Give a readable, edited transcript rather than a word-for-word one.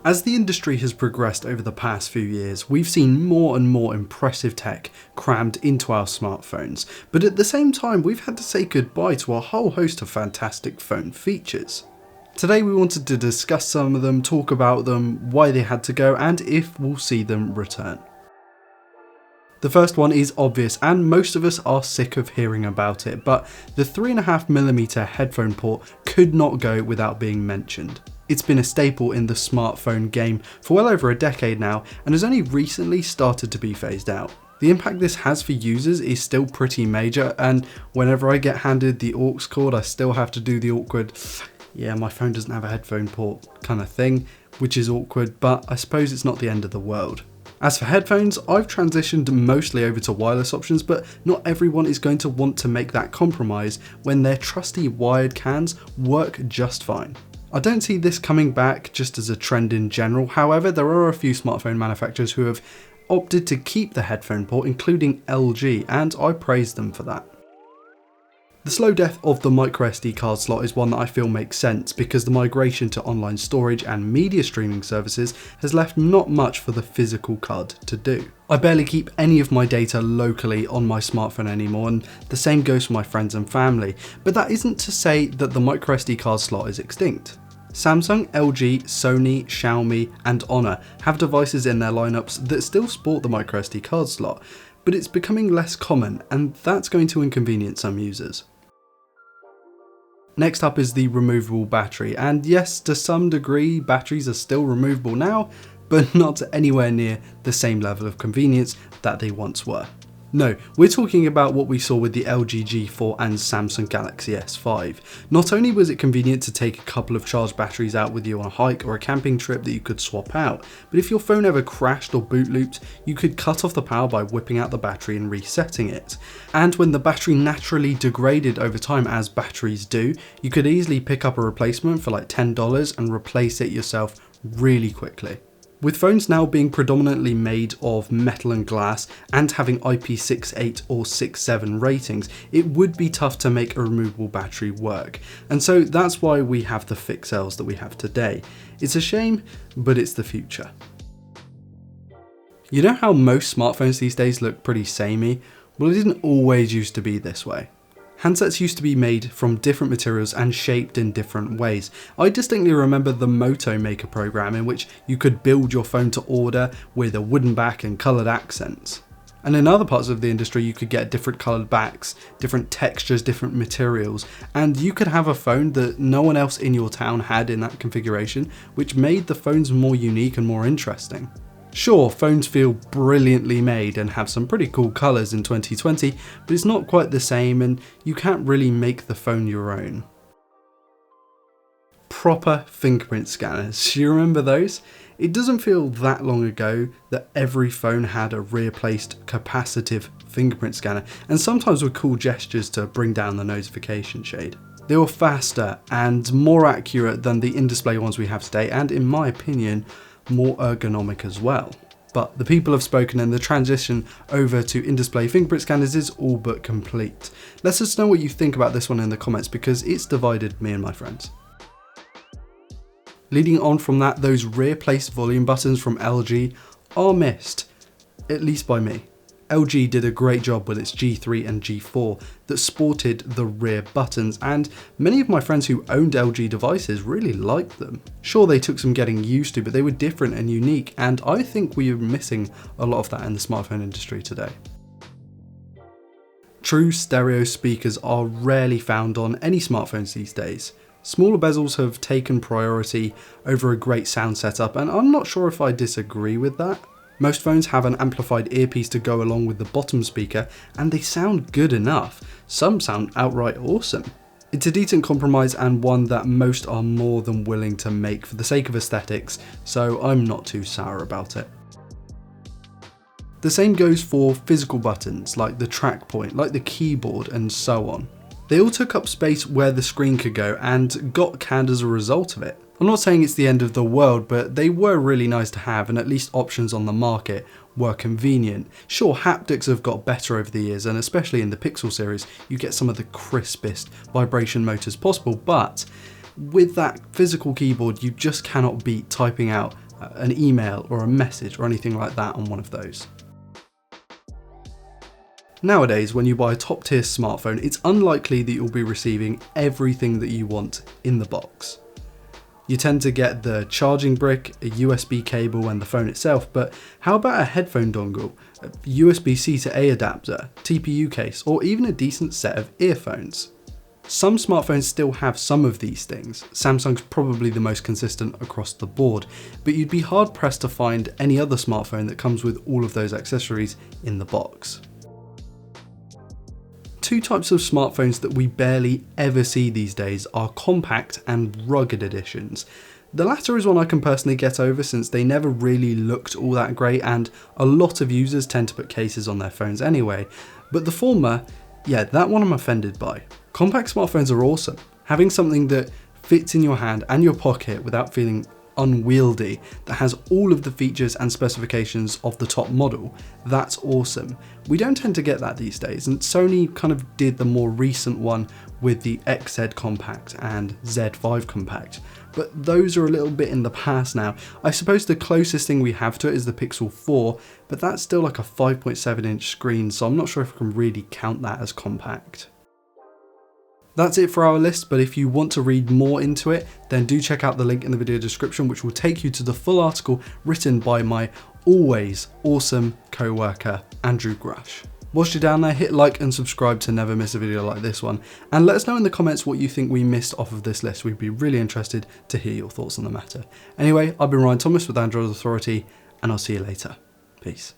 As the industry has progressed over the past few years, we've seen more and more impressive tech crammed into our smartphones, but at the same time we've had to say goodbye to a whole host of fantastic phone features. Today we wanted to discuss some of them, talk about them, why they had to go, and if we'll see them return. The first one is obvious and most of us are sick of hearing about it, but the 3.5mm headphone port could not go without being mentioned. It's been a staple in the smartphone game for well over a decade now and has only recently started to be phased out. The impact this has for users is still pretty major, and whenever I get handed the aux cord I still have to do the awkward, yeah, my phone doesn't have a headphone port kind of thing, which is awkward, but I suppose it's not the end of the world. As for headphones, I've transitioned mostly over to wireless options, but not everyone is going to want to make that compromise when their trusty wired cans work just fine. I don't see this coming back just as a trend in general, however there are a few smartphone manufacturers who have opted to keep the headphone port, including LG, and I praise them for that. The slow death of the microSD card slot is one that I feel makes sense because the migration to online storage and media streaming services has left not much for the physical card to do. I barely keep any of my data locally on my smartphone anymore, and the same goes for my friends and family, but that isn't to say that the microSD card slot is extinct. Samsung, LG, Sony, Xiaomi and Honor have devices in their lineups that still sport the microSD card slot, but it's becoming less common and that's going to inconvenience some users. Next up is the removable battery, and yes, to some degree batteries are still removable now, but not anywhere near the same level of convenience that they once were. No, we're talking about what we saw with the LG G4 and Samsung Galaxy S5. Not only was it convenient to take a couple of charged batteries out with you on a hike or a camping trip that you could swap out, but if your phone ever crashed or boot looped, you could cut off the power by whipping out the battery and resetting it. And when the battery naturally degraded over time, as batteries do, you could easily pick up a replacement for like $10 and replace it yourself really quickly. With phones now being predominantly made of metal and glass and having IP68 or 67 ratings, it would be tough to make a removable battery work, and so that's why we have the fixels that we have today. It's a shame, but it's the future. You know how most smartphones these days look pretty samey? Well, it didn't always used to be this way. Handsets used to be made from different materials and shaped in different ways. I distinctly remember the Moto Maker program in which you could build your phone to order with a wooden back and coloured accents. And in other parts of the industry you could get different coloured backs, different textures, different materials, and you could have a phone that no one else in your town had in that configuration, which made the phones more unique and more interesting. Sure, phones feel brilliantly made and have some pretty cool colours in 2020, but it's not quite the same and you can't really make the phone your own. Proper fingerprint scanners, do you remember those? It doesn't feel that long ago that every phone had a rear-placed capacitive fingerprint scanner, and sometimes with cool gestures to bring down the notification shade. They were faster and more accurate than the in-display ones we have today, and in my opinion, more ergonomic as well. But the people have spoken and the transition over to in-display fingerprint scanners is all but complete. Let us know what you think about this one in the comments because it's divided me and my friends. Leading on from that, those rear placed volume buttons from LG are missed, at least by me. LG did a great job with its G3 and G4 that sported the rear buttons, and many of my friends who owned LG devices really liked them. Sure, they took some getting used to, but they were different and unique, and I think we are missing a lot of that in the smartphone industry today. True stereo speakers are rarely found on any smartphones these days. Smaller bezels have taken priority over a great sound setup, and I'm not sure if I disagree with that. Most phones have an amplified earpiece to go along with the bottom speaker, and they sound good enough. Some sound outright awesome. It's a decent compromise and one that most are more than willing to make for the sake of aesthetics, so I'm not too sour about it. The same goes for physical buttons like the track point, like the keyboard and so on. They all took up space where the screen could go and got canned as a result of it. I'm not saying it's the end of the world, but they were really nice to have, and at least options on the market were convenient. Sure, haptics have got better over the years, and especially in the Pixel series, you get some of the crispest vibration motors possible, but with that physical keyboard, you just cannot beat typing out an email or a message or anything like that on one of those. Nowadays, when you buy a top tier smartphone, it's unlikely that you'll be receiving everything that you want in the box. You tend to get the charging brick, a USB cable and the phone itself, but how about a headphone dongle, a USB-C to A adapter, TPU case, or even a decent set of earphones? Some smartphones still have some of these things. Samsung's probably the most consistent across the board, but you'd be hard pressed to find any other smartphone that comes with all of those accessories in the box. Two types of smartphones that we barely ever see these days are compact and rugged editions. The latter is one I can personally get over since they never really looked all that great and a lot of users tend to put cases on their phones anyway, but the former, yeah, that one I'm offended by. Compact smartphones are awesome. Having something that fits in your hand and your pocket without feeling unwieldy, that has all of the features and specifications of the top model, that's awesome. We don't tend to get that these days, and Sony kind of did the more recent one with the XZ Compact and Z5 Compact, but those are a little bit in the past now. I suppose the closest thing we have to it is the Pixel 4, but that's still like a 5.7-inch screen, so I'm not sure if I can really count that as compact. That's it for our list, but if you want to read more into it, then do check out the link in the video description, which will take you to the full article written by my always awesome co-worker, Andrew Grush. Whilst you're down there, hit like and subscribe to never miss a video like this one, and let us know in the comments what you think we missed off of this list. We'd be really interested to hear your thoughts on the matter. Anyway, I've been Ryan Thomas with Android Authority, and I'll see you later. Peace.